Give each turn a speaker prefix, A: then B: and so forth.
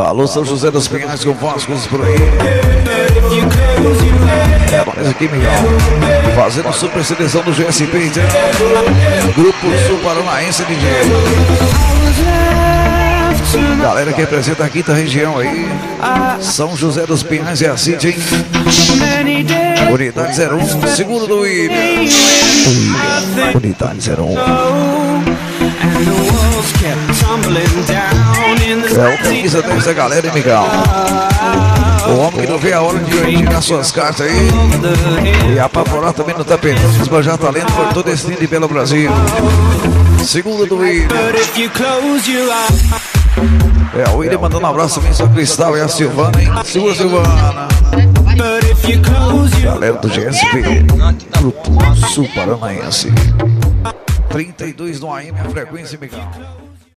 A: Alô, São José dos Pinhais com Vascos por aí. Nós aqui, Miguel, fazendo super seleção do GSP, Grupo Sul Paranaense DJ. Galera que representa a quinta região aí, São José dos Pinhais é a Cid, hein? Unidade 01, segundo do William. Unidade 01. É o camisa dessa galera, hein, Miguel? O homem que não vê a hora de tirar suas cartas aí e apavorar também no tapete, desbanjar talento por todo esse lindo e belo Brasil. Segundo do William. É, o William mandando um abraço também, só Cristal e a Silvana, hein? Segura, Silvana. Galera do GSP, Grupo Sul Paranaense. 32 no AM, a frequência, Miguel.